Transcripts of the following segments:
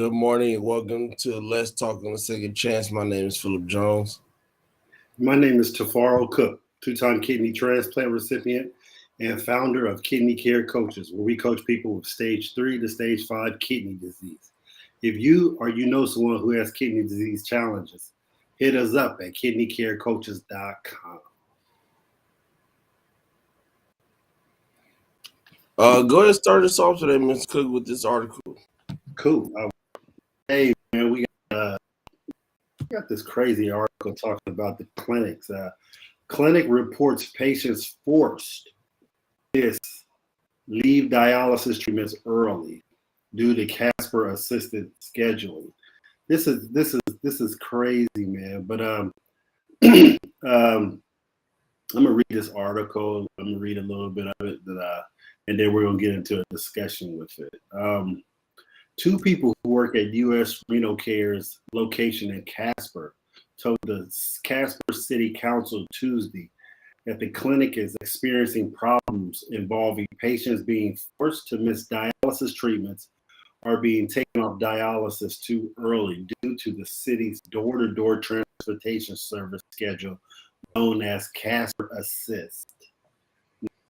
Good morning and welcome to Let's Talk on a Second Chance. My name is Philip Jones. My name is Tafaro Cook, two-time kidney transplant recipient and founder of Kidney Care Coaches, where we coach people with stage 3 to stage 5 kidney disease. If you or you know someone who has kidney disease challenges, hit us up at kidneycarecoaches.com. Go ahead and start us off today, Ms. Cook, with this article. Cool. Hey, man, we got this crazy article talking about the clinics. Clinic reports patients forced to leave dialysis treatments early due to Casper assisted scheduling. This is crazy, man. But I'm gonna read this article. I'm gonna read a little bit of it, and then we're gonna get into a discussion with it. Two people who work at U.S. Renal Care's location in Casper told the Casper City Council Tuesday that the clinic is experiencing problems involving patients being forced to miss dialysis treatments or being taken off dialysis too early due to the city's door-to-door transportation service schedule known as Casper Assist.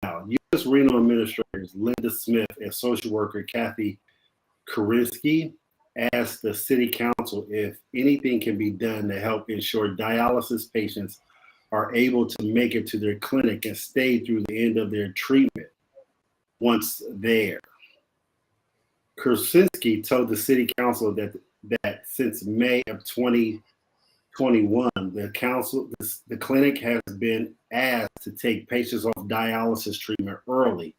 Now, U.S. Renal Administrators Linda Smith and social worker Kathy Korinsky asked the city council if anything can be done to help ensure dialysis patients are able to make it to their clinic and stay through the end of their treatment once there. Korinsky told the city council that since May of 2021, the clinic has been asked to take patients off dialysis treatment early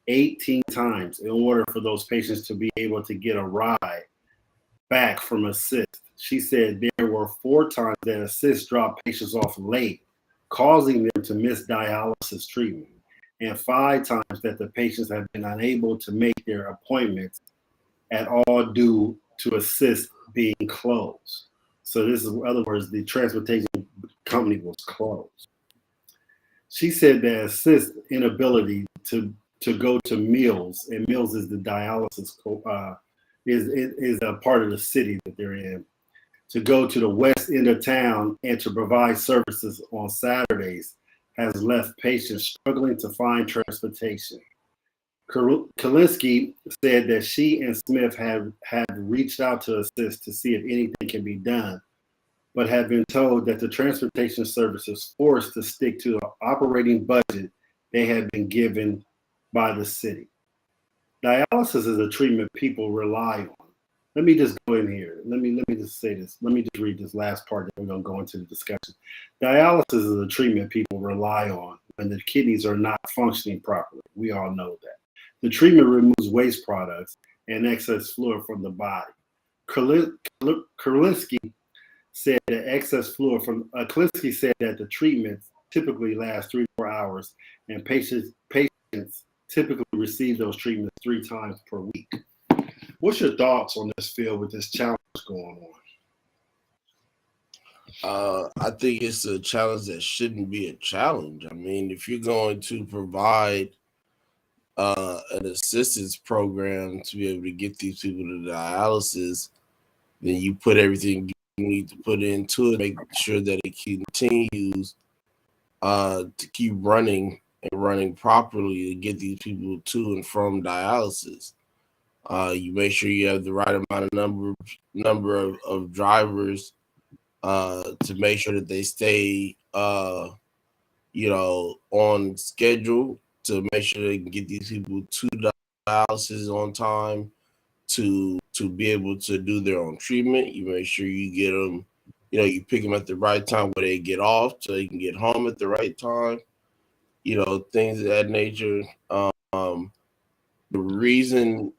18 times in order for those patients to be able to get a ride back from Assist. She said there were 4 times that Assist dropped patients off late, causing them to miss dialysis treatment, and 5 times that the patients have been unable to make their appointments at all due to Assist being closed. So this is, in other words, the transportation company was closed. She said that Assist inability to go to Mills, and Mills is the dialysis is a part of the city that they're in, to go to the west end of town and to provide services on Saturdays has left patients struggling to find transportation. Kalinsky said that she and Smith had reached out to Assist to see if anything can be done, but had been told that the transportation service is forced to stick to the operating budget they had been given by the city. Dialysis is a treatment people rely on. Let me just go in here. Let me just say this. Let me just read this last part, then we're going to go into the discussion. Dialysis is a treatment people rely on when the kidneys are not functioning properly. We all know that. The treatment removes waste products and excess fluid from the body. Kalinsky said that Kalinsky said that the treatment typically lasts 3 to 4 hours, and patients typically receive those treatments 3 times per week. What's your thoughts on this field with this challenge going on? I think it's a challenge that shouldn't be a challenge. I mean, if you're going to provide an assistance program to be able to get these people to dialysis, then you put everything you need to put into it, make sure that it continues to keep running and running properly to get these people to and from dialysis. You make sure you have the right amount of number of drivers to make sure that they stay, on schedule, to make sure they can get these people to dialysis on time, to be able to do their own treatment. You make sure you get them, you pick them at the right time where they get off so they can get home at the right time. Things of that nature. The reason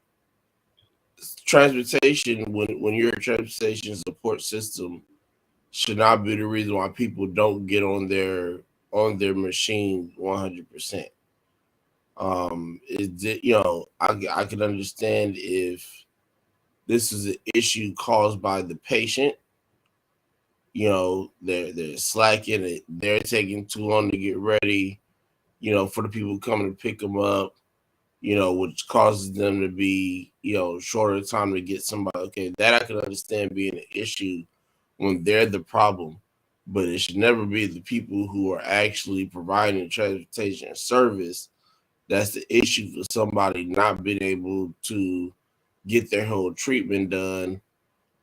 transportation, when you're a transportation support system, should not be the reason why people don't get on their machine 100%. I can understand if this is an issue caused by the patient. They're slacking, they're taking too long to get ready, for the people coming to pick them up. which causes them to be, shorter time to get somebody. Okay, that I can understand being an issue when they're the problem, but it should never be the people who are actually providing transportation service that's the issue for somebody not being able to get their whole treatment done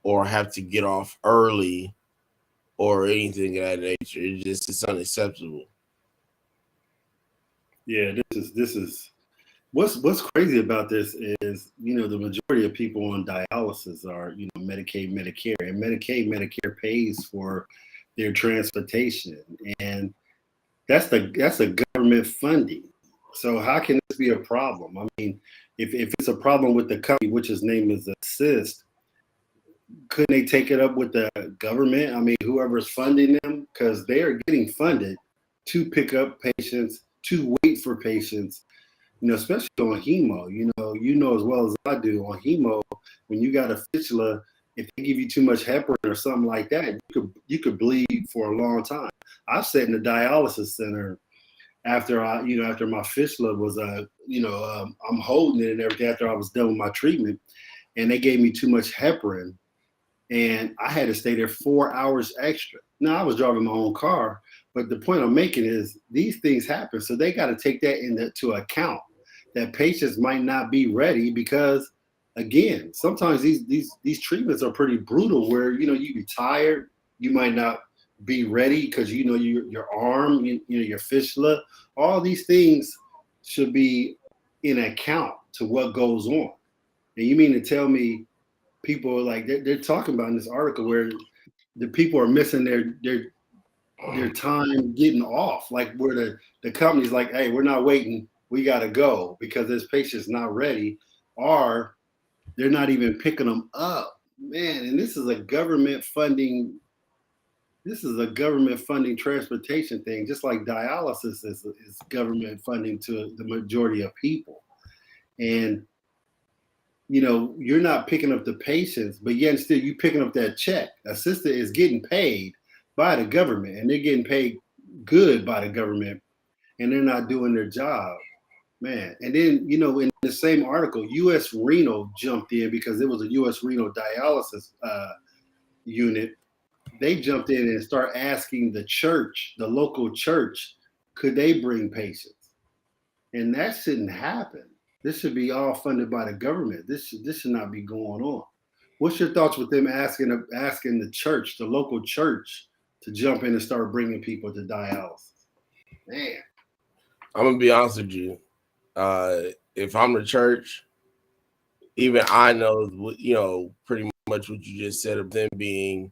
or have to get off early or anything of that nature. It's unacceptable. Yeah, this is what's crazy about this is, the majority of people on dialysis are, Medicaid, Medicare, and Medicare pays for their transportation, and that's a government funding. So how can this be a problem? I mean, if it's a problem with the company, which his name is Assist, couldn't they take it up with the government? I mean, whoever's funding them, because they are getting funded to pick up patients, to wait for patients, especially on hemo. You know as well as I do on hemo, when you got a fistula, if they give you too much heparin or something like that, you could bleed for a long time. I've sat in the dialysis center after my fistula was I'm holding it and everything after I was done with my treatment, and they gave me too much heparin, and I had to stay there 4 hours extra. Now I was driving my own car, but the point I'm making is these things happen, so they got to take that into account. That patients might not be ready because, again, sometimes these treatments are pretty brutal. Where you be tired, you might not be ready because your arm, your fistula, all these things should be in account to what goes on. And you mean to tell me people like they're talking about in this article where the people are missing their time getting off, like where the company's like, hey, we're not waiting, we got to go because this patient's not ready, or they're not even picking them up, man. And this is a government funding transportation thing, just like dialysis is government funding to the majority of people. And you're not picking up the patients, but yet still you picking up that check. Assistant is getting paid by the government, and they're getting paid good by the government, and they're not doing their job, man. And then in the same article, U.S. Renal jumped in because it was a U.S. Renal dialysis unit. They jumped in and start asking the church, the local church, could they bring patients? And that shouldn't happen. This should be all funded by the government. This should not be going on. What's your thoughts with them asking the church, the local church, to jump in and start bringing people to dialysis? Man, I'm gonna be honest with you. If I'm the church, even I know, pretty much what you just said of them being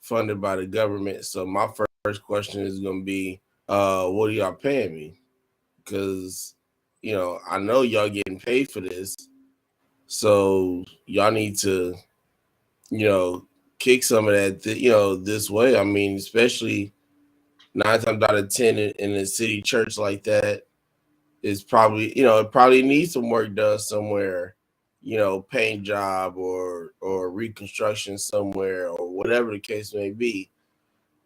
funded by the government. So my first question is gonna be, what are y'all paying me? Because I know y'all getting paid for this, so y'all need to, you know, kick some of that, this way. I mean, especially 9 times out of 10 in a city church like that is probably, it probably needs some work done somewhere, paint job or reconstruction somewhere or whatever the case may be.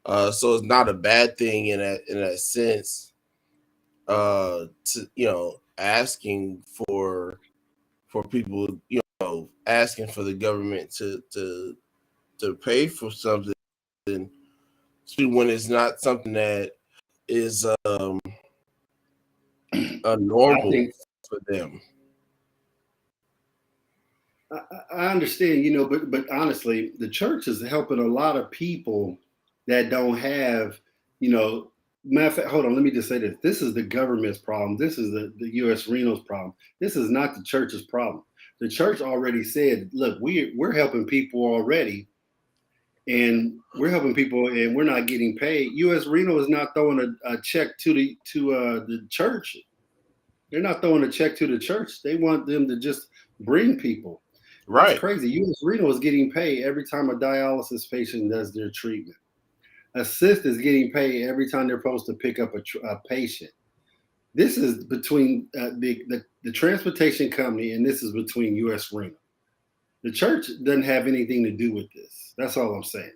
So it's not a bad thing in that sense. To asking for people, asking for the government to pay for something, especially when it's not something that is a I normal think for them. I understand, but honestly, the church is helping a lot of people that don't have, you know. Matter of fact, hold on, let me just say this. This is the government's problem. This is the U.S. Reno's problem. This is not the church's problem. The church already said, look, we're helping people already, and we're helping people, and we're not getting paid. U.S. Reno is not throwing a check to the church. They're not throwing a check to the church. They want them to just bring people. That's Right. crazy. U.S. Renal is getting paid every time a dialysis patient does their treatment. Assist is getting paid every time they're supposed to pick up a patient. This is between the transportation company, and this is between U.S. Renal. The church doesn't have anything to do with this. That's all I'm saying.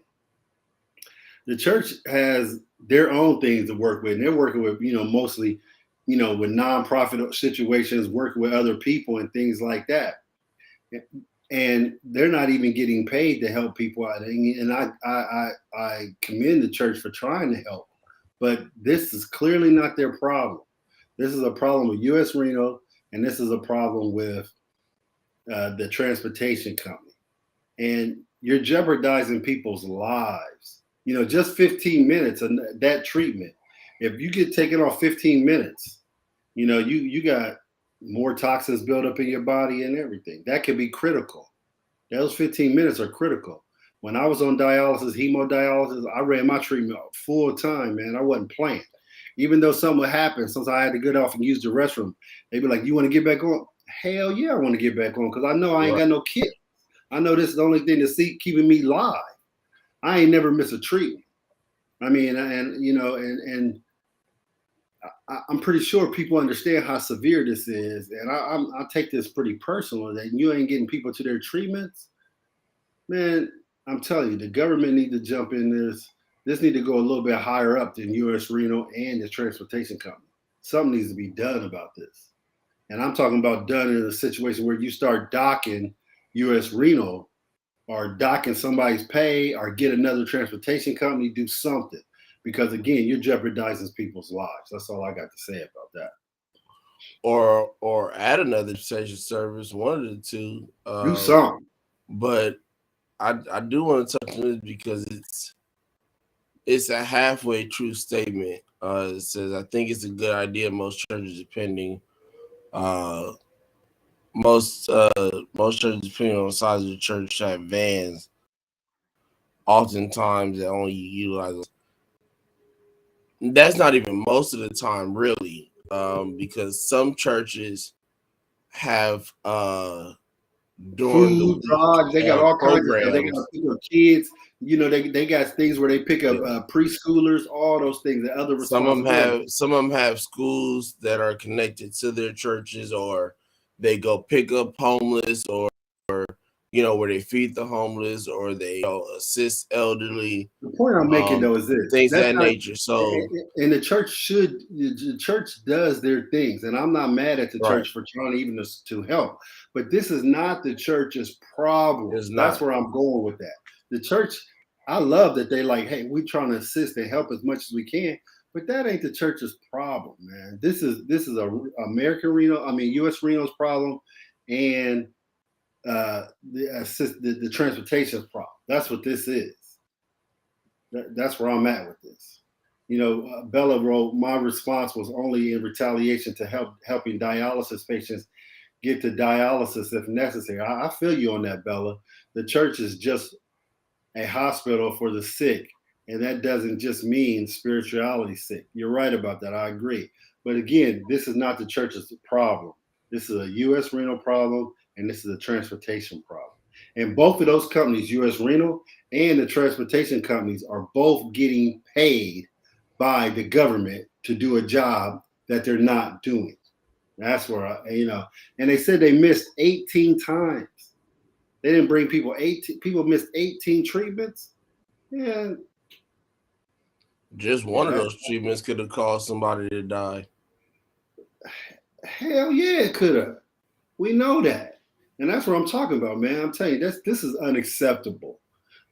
The church has their own things to work with, and they're working with, mostly with nonprofit situations, working with other people and things like that. And they're not even getting paid to help people out. And I commend the church for trying to help, but this is clearly not their problem. This is a problem with U.S. Reno, and this is a problem with the transportation company. And you're jeopardizing people's lives. Just 15 minutes of that treatment. If you get taken off 15 minutes, you got more toxins built up in your body and everything. That could be critical. Those 15 minutes are critical. When I was on dialysis, hemodialysis, I ran my treatment full time, man. I wasn't playing. Even though something would happen, since I had to get off and use the restroom, they'd be like, "You want to get back on?" Hell yeah, I want to get back on because I know I ain't got no kids. I know this is the only thing that's keeping me live. I ain't never missed a treatment. I mean, and I'm pretty sure people understand how severe this is, and I take this pretty personal. That you ain't getting people to their treatments, man. I'm telling you, the government need to jump in this. This need to go a little bit higher up than U.S. Reno and the transportation company. Something needs to be done about this, and I'm talking about done in a situation where you start docking U.S. Reno or docking somebody's pay or get another transportation company, do something. Because again, you're jeopardizing people's lives. That's all I got to say about that. Or add another transportation service, one of the two. Do something. But I do want to touch on this because it's a halfway true statement. It says I think it's a good idea. Most churches, depending, most churches, depending on the size of the church, have vans. Oftentimes, they only utilize. That's not even most of the time, really, because some churches have during the Food, drugs, they got all kinds of stuff. They programs. got pick up kids. They got things where they pick up preschoolers, all those things, and other responsibilities. Some of them have schools that are connected to their churches, or they go pick up homeless, or where they feed the homeless, or they assist elderly. The point I'm making though is this: things of that's that not, nature. So, and the church does their things, and I'm not mad at the right, church for trying even to help, but this is not the church's problem. it's That's not. where I'm going with that. The church, I love that they like, hey, we're trying to assist and help as much as we can, but that ain't the church's problem, man. This is a American Reno, I mean U.S. Reno's problem, and the transportation problem. That's what this is. That's where I'm at with this. Bella wrote, my response was only in retaliation to helping dialysis patients get to dialysis if necessary. I feel you on that, Bella. The church is just a hospital for the sick, and that doesn't just mean spirituality sick. You're right about that. I agree. But again, this is not the church's problem. This is a U.S. Renal problem, and this is a transportation problem. And both of those companies, U.S. Renal and the transportation companies, are both getting paid by the government to do a job that they're not doing. That's where and they said they missed 18 times. They didn't bring people 18. People missed 18 treatments. Yeah, Just one of those treatments could have caused somebody to die. hell yeah, it could have. We know that, and that's what I'm talking about, man. I'm telling you, this is unacceptable.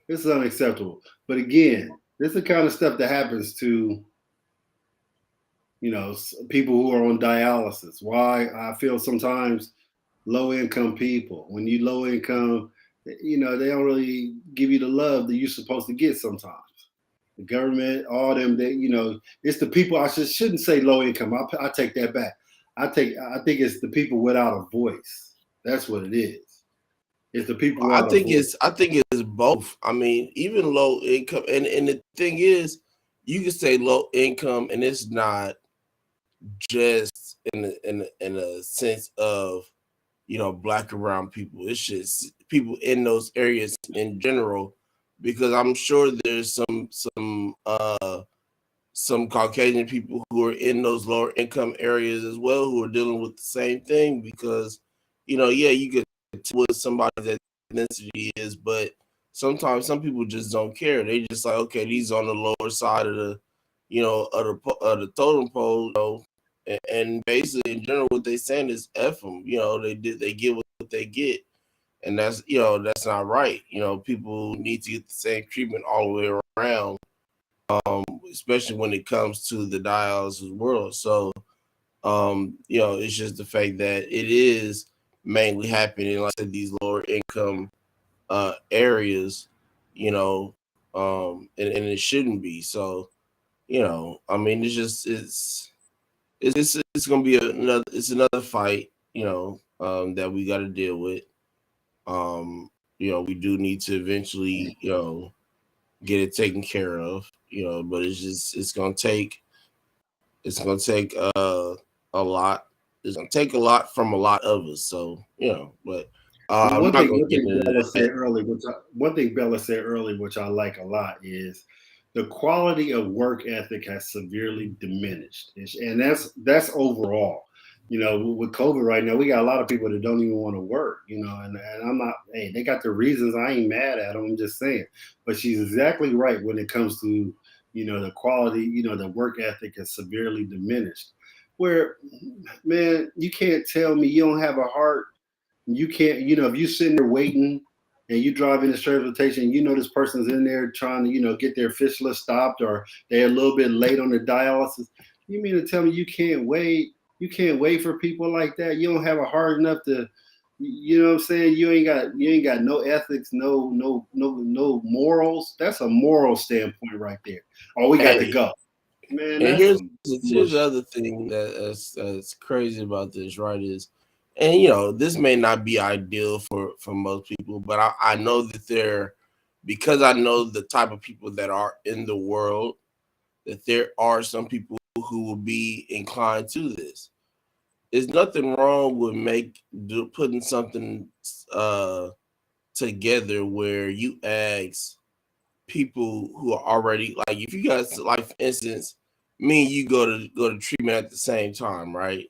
This is unacceptable. But again, this is the kind of stuff that happens to people who are on dialysis. Why I feel sometimes low income people, when you low income, they don't really give you the love that you're supposed to get sometimes. The government, all them, it's the people. I shouldn't say low income. I take that back. I think it's the people without a voice. That's what it is. It's the people without a voice. I think it's both. I mean, even low income, and the thing is, you can say low income, and it's not just in a sense of Black and brown people. It's just people in those areas in general, because I'm sure there's some Caucasian people who are in those lower income areas as well who are dealing with the same thing, because you could tell what somebody's ethnicity is, but sometimes some people just don't care. They just like, okay, these on the lower side of the of the totem pole, and basically in general, what they saying is F them. They get what they get, and that's not right. People need to get the same treatment all the way around, especially when it comes to the dialysis world. So, it's just the fact that it is mainly happening, like I said, these lower income areas, and it shouldn't be. So, I mean, it's gonna be another fight, that we got to deal with. We do need to eventually, get it taken care of, but it's gonna take a lot. It's gonna take a lot from a lot of us. So, but Well, I'm not gonna get into that. One thing Bella said earlier, which I like a lot, is the quality of work ethic has severely diminished, and that's overall. With COVID right now, we got a lot of people that don't even want to work. And I'm not. Hey, they got their reasons. I ain't mad at them. I'm just saying. But she's exactly right when it comes to the quality. The work ethic is severely diminished. Where, man, you can't tell me you don't have a heart. You can't, if you're sitting there waiting and you drive in this transportation, this person's in there trying to, get their fistula stopped, or they're a little bit late on the dialysis. You mean to tell me you can't wait? You can't wait for people like that? You don't have a heart enough to, you know what I'm saying? You ain't got no ethics, no morals. That's a moral standpoint right there. Oh, we got to Hey, go. Man, and that's here's some here's the bullshit. other thing that's crazy about this, right? And this may not be ideal for most people, but I know that because I know the type of people that are in the world, that there are some people who will be inclined to this. There's nothing wrong with putting something uh together where you ask people who are already, like, if you guys, like, for instance, me and you go to treatment at the same time, right?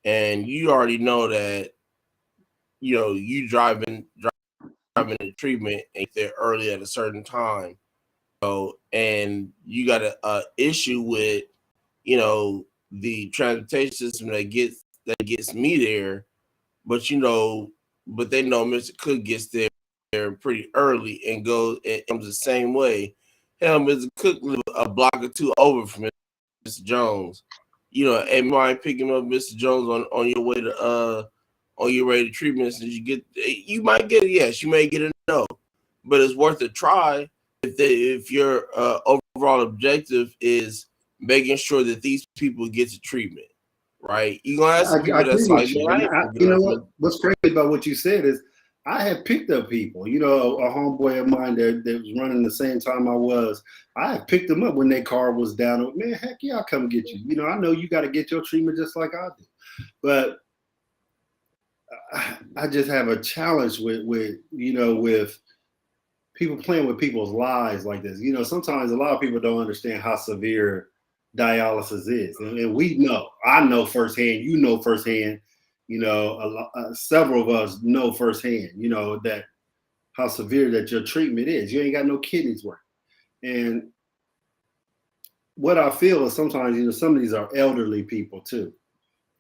And you already know that you driving the treatment and get there early at a certain time, and you got a issue with the transportation system that gets me there, but but they know Mr. Cook gets there pretty early and comes the same way. Hell, Mr. Cook live a block or two over from Mr. Jones. And you might pick him up, Mr. Jones, on your way to treatment. Since you might get a yes, you may get a no, but it's worth a try if your overall objective is making sure that these people get to treatment, right? You're gonna have some I people agree that's like, with man, you. I And ain't gonna get you up know what? no. What's crazy about what you said is I have picked up people. A homeboy of mine that was running the same time I was. I have picked them up when their car was down. Man, heck yeah, I'll come get you. I know you got to get your treatment just like I do. But I just have a challenge with people playing with people's lives like this. Sometimes a lot of people don't understand how severe dialysis is, and we know. I know firsthand. You know firsthand. Several of us know firsthand. That how severe that your treatment is. You ain't got no kidneys working, and what I feel is sometimes some of these are elderly people too.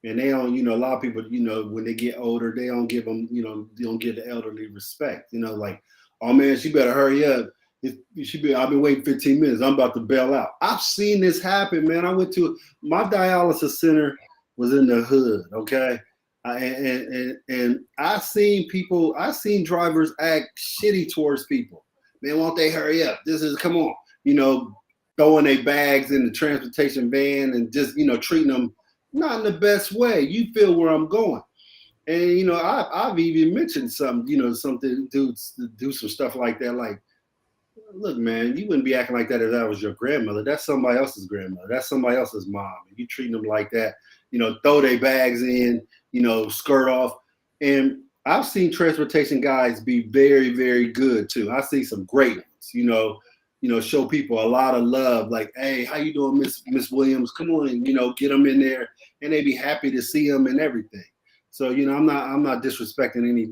And they don't, a lot of people, when they get older, they don't give them, they don't give the elderly respect. Like, oh man, she better hurry up. I've been waiting 15 minutes. I'm about to bail out. I've seen this happen, man. I went to my dialysis center was in the hood, okay, and I seen drivers act shitty towards people. Man, won't they hurry up? Come on, throwing their bags in the transportation van and just treating them not in the best way. You feel where I'm going. And I've even mentioned something do some stuff like that. Like, look, man, you wouldn't be acting like that if that was your grandmother. That's somebody else's grandmother. That's somebody else's mom. And you treating them like that, throw their bags in, skirt off. And I've seen transportation guys be very, very good too. I see some great ones, show people a lot of love. Like, hey, how you doing, Miss Williams? Come on, get them in there, and they be happy to see them and everything. So I'm not disrespecting any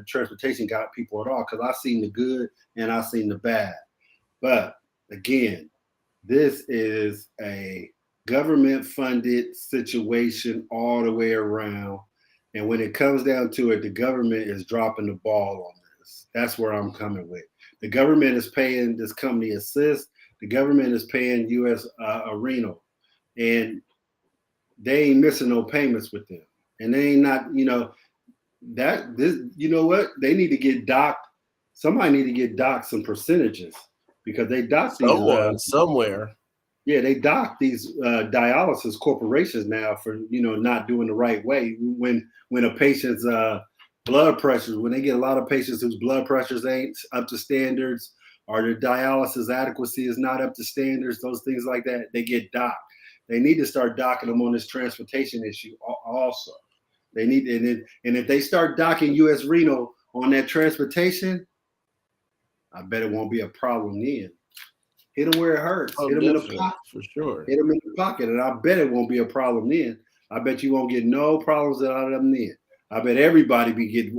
transportation guy people at all, because I've seen the good and I've seen the bad. But again, this is a government funded situation all the way around. And when it comes down to it, the government is dropping the ball on this. That's where I'm coming with. The government is paying this company Assist. The government is paying US Arena, and they ain't missing no payments with them. And they ain't not, you know what? They need to get docked. Somebody need to get docked some percentages because they docked these. Someone somewhere. Yeah, they dock these dialysis corporations now for not doing the right way. When a patient's blood pressures, when they get a lot of patients whose blood pressures ain't up to standards, or their dialysis adequacy is not up to standards, those things like that, they get docked. They need to start docking them on this transportation issue also. They need, and if they start docking U.S. Renal on that transportation, I bet it won't be a problem then. Hit them where it hurts. Oh, hit them in the pocket. For sure. Hit them in the pocket, and I bet it won't be a problem then. I bet you won't get no problems out of them then. I bet everybody be getting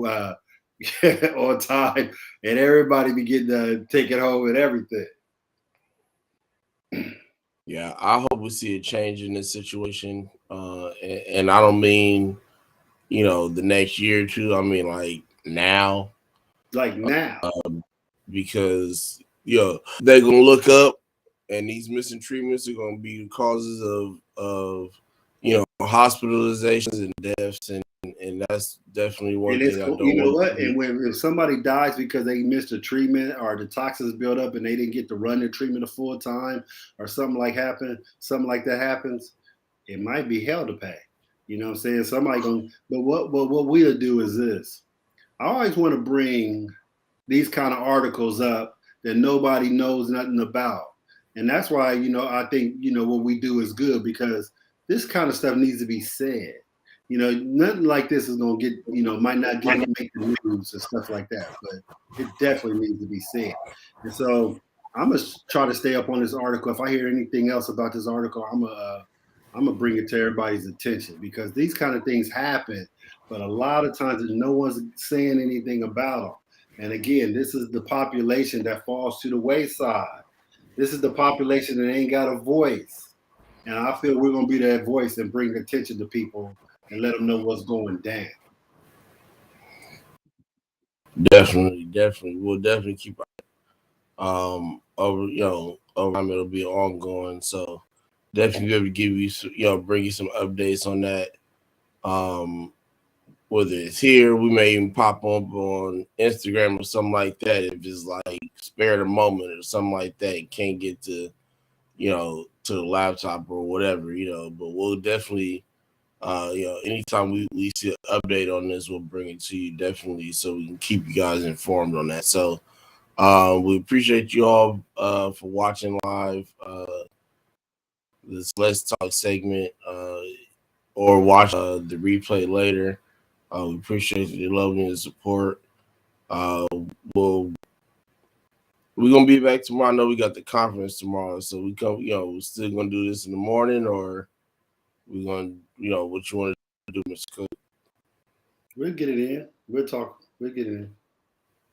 on time, and everybody be getting taken home and everything. Yeah, I hope we see a change in this situation, and I don't mean the next year or two. I mean like now. Like now. Because they're gonna look up, and these missing treatments are gonna be the causes of hospitalizations and deaths, and that's definitely one thing I don't want to see. And when somebody dies because they missed a treatment or the toxins built up and they didn't get to run their treatment a full time, or something like that happens, it might be hell to pay. You know what I'm saying? Somebody going, but what we'll do is this. I always want to bring these kind of articles up that nobody knows nothing about. And that's why, I think, what we do is good, because this kind of stuff needs to be said. Nothing like this is going to get, might not make the news and stuff like that, but it definitely needs to be said. And so I'm going to try to stay up on this article. If I hear anything else about this article, I'm going to bring it to everybody's attention, because these kind of things happen, but a lot of times no one's saying anything about them. And again, this is the population that falls to the wayside. This is the population that ain't got a voice. And I feel we're going to be that voice and bring attention to people and let them know what's going down. Definitely. We'll definitely keep over time. It'll be ongoing. So definitely be able to give you, bring you some updates on that. Whether it's here, we may even pop up on Instagram or something like that. If it's like spare the moment or something like that, can't get to, to the laptop or whatever, but we'll definitely, anytime we see an update on this, we'll bring it to you definitely, so we can keep you guys informed on that. So we appreciate you all for watching live this Let's Talk segment, or watch the replay later. We appreciate your love and the support. We're gonna be back tomorrow. I know we got the conference tomorrow, so we come. We're still gonna do this in the morning, or we're gonna, what you want to do, Mr. Cook? We'll get it in. We'll talk. We'll get it in.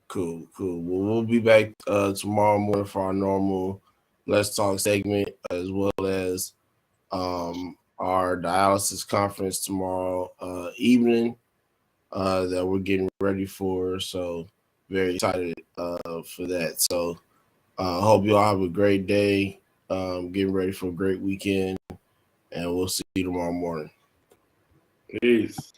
Cool. Well, we'll be back tomorrow morning for our normal Let's Talk segment, as well as our dialysis conference tomorrow evening. That we're getting ready for. So very excited for that. So hope you all have a great day. Getting ready for a great weekend, and we'll see you tomorrow morning. Peace.